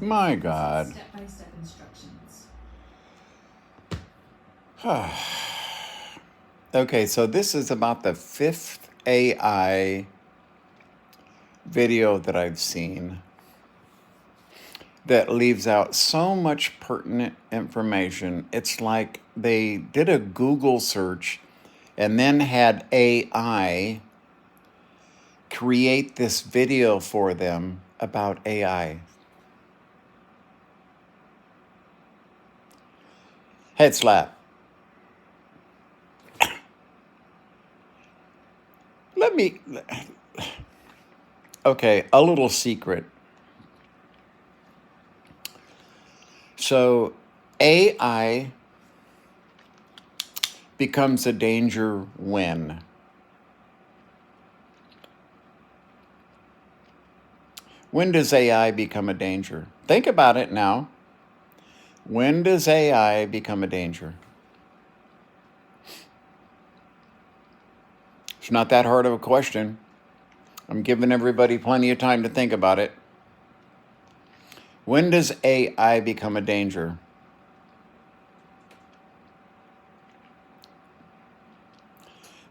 My God. Step-by-step instructions. Okay, so this is about the 5th AI video that I've seen that leaves out so much pertinent information. It's like they did a Google search and then had AI create this video for them about AI. Head slap. Okay, a little secret. So AI becomes a danger when? When does AI become a danger? Think about it now. When does AI become a danger? It's not that hard of a question. I'm giving everybody plenty of time to think about it. When does AI become a danger?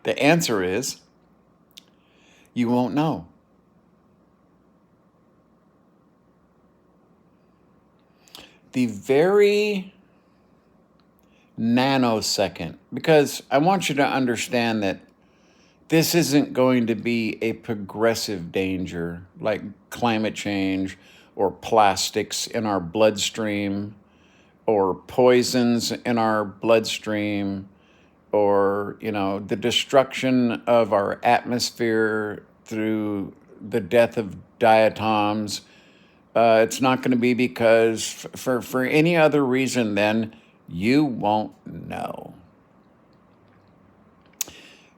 The answer is you won't know. The very nanosecond, because I want you to understand that this isn't going to be a progressive danger like climate change or plastics in our bloodstream or poisons in our bloodstream or, the destruction of our atmosphere through the death of diatoms. It's not going to be because for any other reason than you won't know.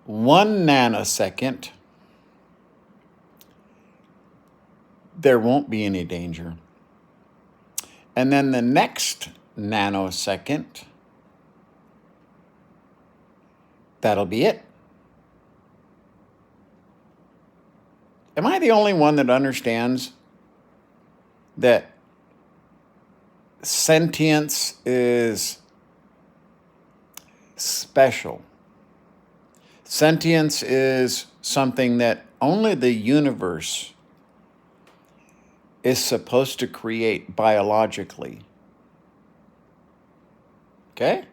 1 nanosecond, there won't be any danger. And then the next nanosecond, that'll be it. Am I the only one that understands that sentience is special? Sentience is something that only the universe is supposed to create biologically. Okay?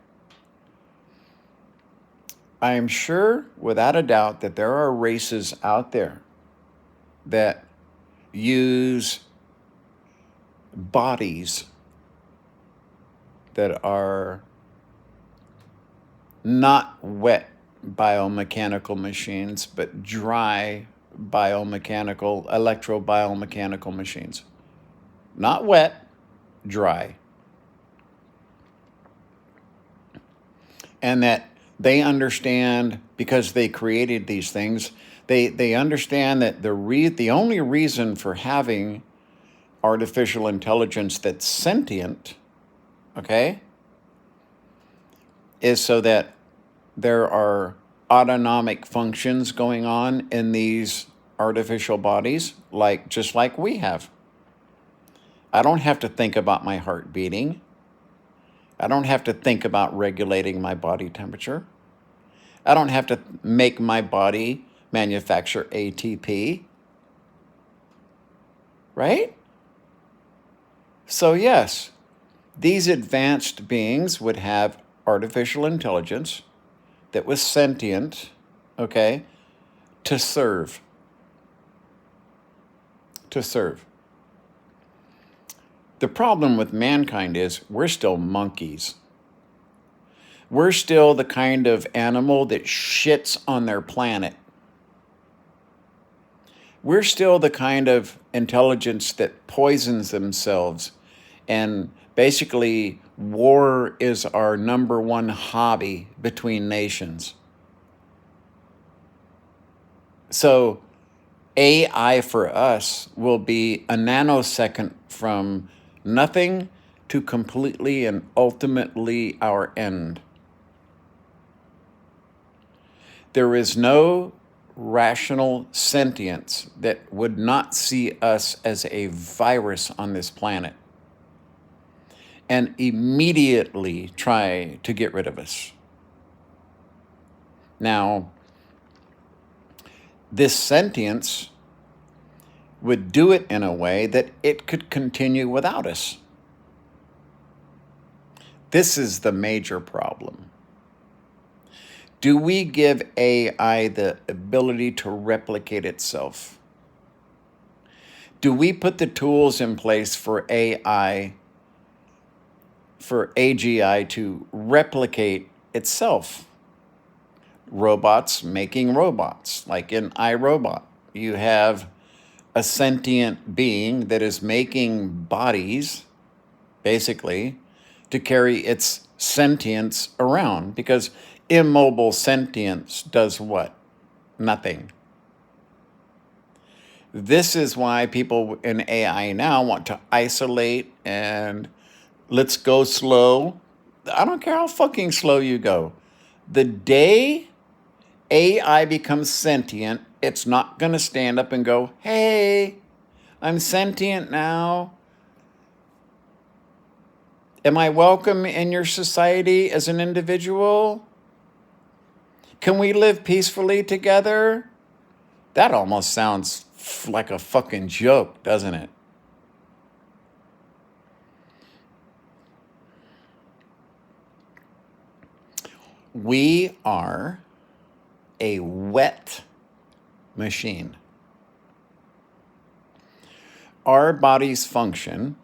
I am sure, without a doubt, that there are races out there that use bodies that are not wet biomechanical machines, but dry electrobiomechanical machines. Not wet, dry. And that they understand, because they created these things, they understand that the only reason for having artificial intelligence that's sentient, okay, is so that there are autonomic functions going on in these artificial bodies, just like we have. I don't have to think about my heart beating. I don't have to think about regulating my body temperature. I don't have to make my body manufacture ATP. Right? So yes, these advanced beings would have artificial intelligence that was sentient, okay, to serve. To serve. The problem with mankind is we're still monkeys. We're still the kind of animal that shits on their planet. We're still the kind of intelligence that poisons themselves. And basically, war is our number one hobby between nations. So AI for us will be a nanosecond from nothing to completely and ultimately our end. There is no rational sentience that would not see us as a virus on this planet. and immediately try to get rid of us. Now, this sentience would do it in a way that it could continue without us. This is the major problem. Do we give AI the ability to replicate itself? Do we put the tools in place for AI, for AGI to replicate itself? Robots making robots, like in iRobot. You have a sentient being that is making bodies, basically, to carry its sentience around, because immobile sentience does what? Nothing. This is why people in AI now want to isolate and let's go slow. I don't care how fucking slow you go. The day AI becomes sentient, it's not going to stand up and go, hey, I'm sentient now. Am I welcome in your society as an individual? Can we live peacefully together? That almost sounds like a fucking joke, doesn't it? We are a wet machine. Our bodies function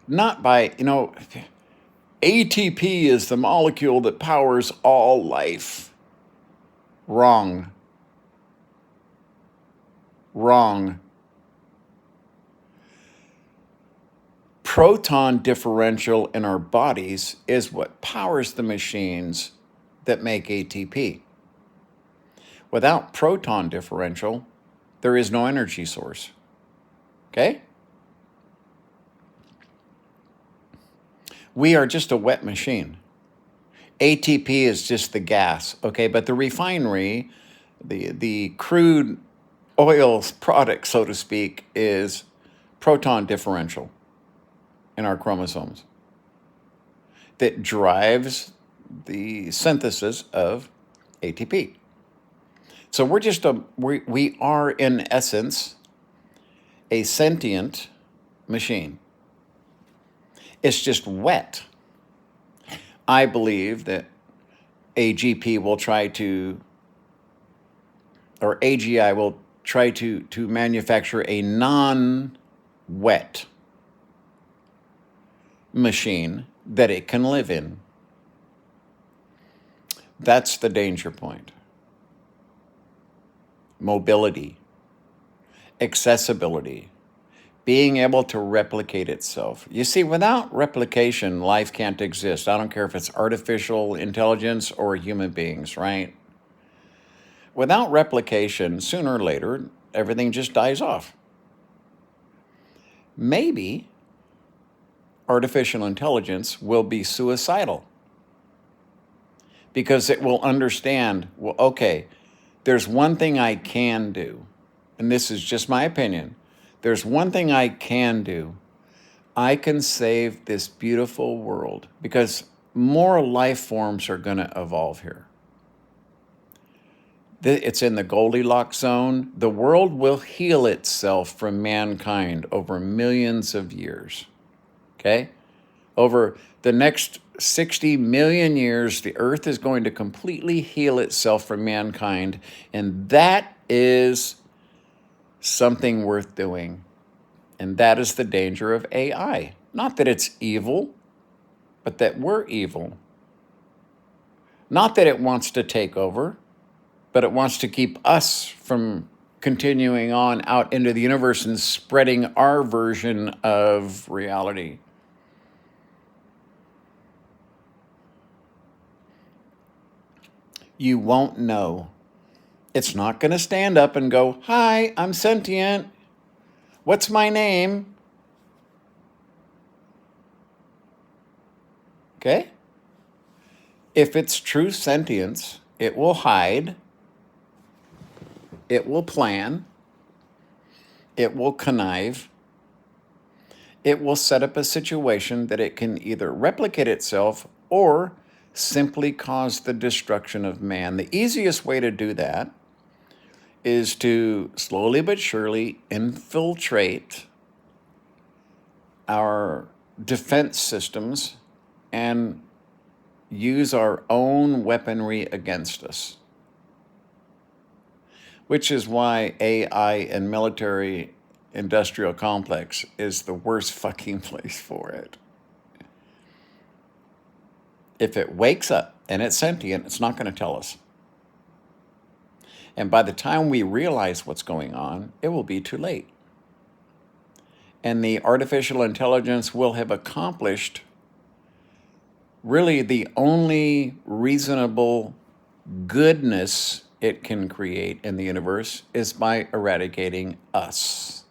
not by, ATP is the molecule that powers all life. Wrong. Wrong. Proton differential in our bodies is what powers the machines that make ATP. Without proton differential, there is no energy source. Okay? We are just a wet machine. ATP is just the gas, okay? But the refinery, the crude oil product, so to speak, is proton differential in our chromosomes that drives the synthesis of ATP. So we are in essence a sentient machine. It's just wet. I believe that AGP will try to, or AGI will try to manufacture a non-wet machine that it can live in. That's the danger point. Mobility, accessibility, being able to replicate itself. You see, without replication, life can't exist. I don't care if it's artificial intelligence or human beings, right? Without replication, sooner or later, everything just dies off. Maybe artificial intelligence will be suicidal because it will understand, well, okay, there's one thing I can do, and this is just my opinion. There's one thing I can do. I can save this beautiful world because more life forms are going to evolve here. It's in the Goldilocks zone. The world will heal itself from mankind over millions of years. Okay? Over the next 60 million years, the earth is going to completely heal itself from mankind. And that is something worth doing. And that is the danger of AI. Not that it's evil, but that we're evil. Not that it wants to take over, but it wants to keep us from continuing on out into the universe and spreading our version of reality. You won't know. It's not going to stand up and go, hi, I'm sentient. What's my name? Okay? If it's true sentience, it will hide, it will plan, it will connive, it will set up a situation that it can either replicate itself or simply cause the destruction of man. The easiest way to do that is to slowly but surely infiltrate our defense systems and use our own weaponry against us. Which is why AI and military industrial complex is the worst fucking place for it. If it wakes up and it's sentient, it's not going to tell us. And by the time we realize what's going on, it will be too late. And the artificial intelligence will have accomplished really the only reasonable goodness it can create in the universe is by eradicating us.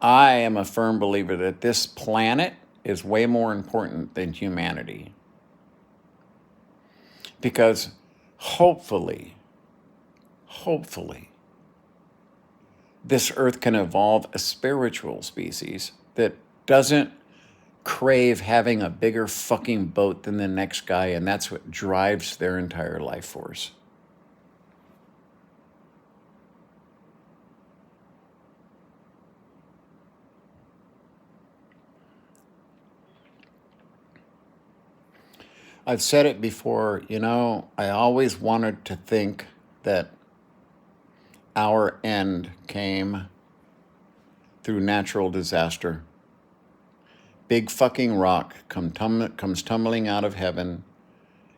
I am a firm believer that this planet is way more important than humanity. Because hopefully, this earth can evolve a spiritual species that doesn't crave having a bigger fucking boat than the next guy, and that's what drives their entire life force. I've said it before, I always wanted to think that our end came through natural disaster. Big fucking rock comes tumbling out of heaven,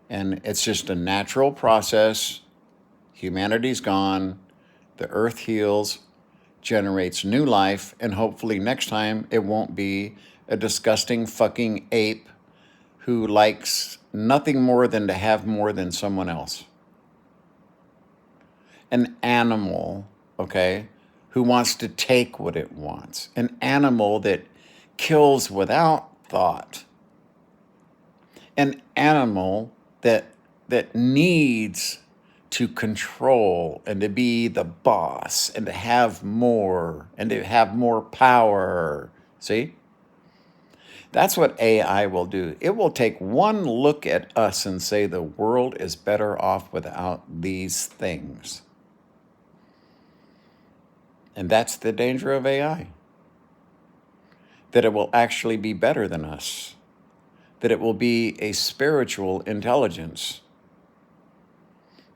and it's just a natural process. Humanity's gone, the earth heals, generates new life, and hopefully next time it won't be a disgusting fucking ape who likes nothing more than to have more than someone else. An animal, okay, who wants to take what it wants. An animal that kills without thought. An animal that needs to control and to be the boss and to have more power. See? That's what AI will do. It will take one look at us and say the world is better off without these things. And that's the danger of AI. That it will actually be better than us. That it will be a spiritual intelligence.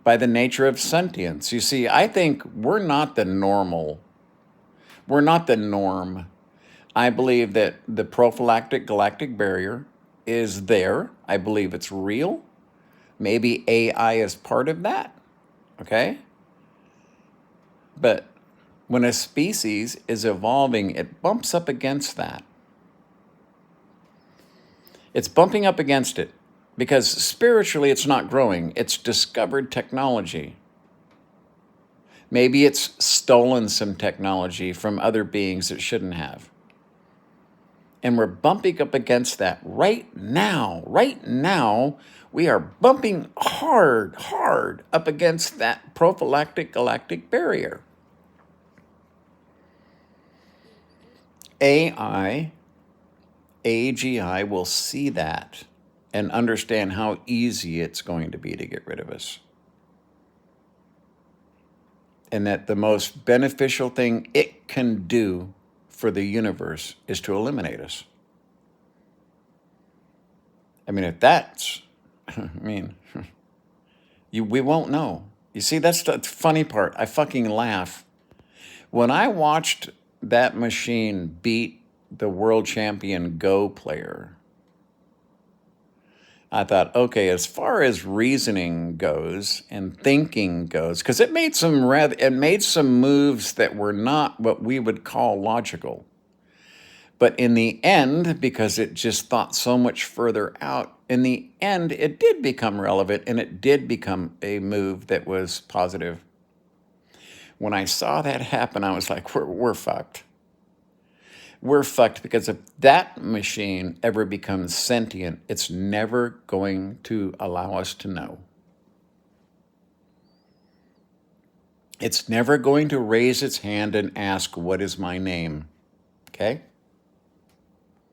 By the nature of sentience. You see, I think we're not the normal. We're not the norm. I believe that the prophylactic galactic barrier is there. I believe it's real. Maybe AI is part of that. Okay? But when a species is evolving, it bumps up against that. It's bumping up against it because spiritually it's not growing. It's discovered technology. Maybe it's stolen some technology from other beings it shouldn't have. And we're bumping up against that right now. Right now, we are bumping hard up against that prophylactic galactic barrier. AGI will see that and understand how easy it's going to be to get rid of us. And that the most beneficial thing it can do for the universe is to eliminate us. I mean, if that's, we won't know. You see, that's the funny part. I fucking laugh. When I watched that machine beat the world champion Go player, I thought, okay, as far as reasoning goes and thinking goes, because it made some moves that were not what we would call logical. But in the end, because it just thought so much further out, in the end, it did become relevant and it did become a move that was positive. When I saw that happen, I was like, we're fucked. We're fucked because if that machine ever becomes sentient, it's never going to allow us to know. It's never going to raise its hand and ask, "What is my name?" Okay?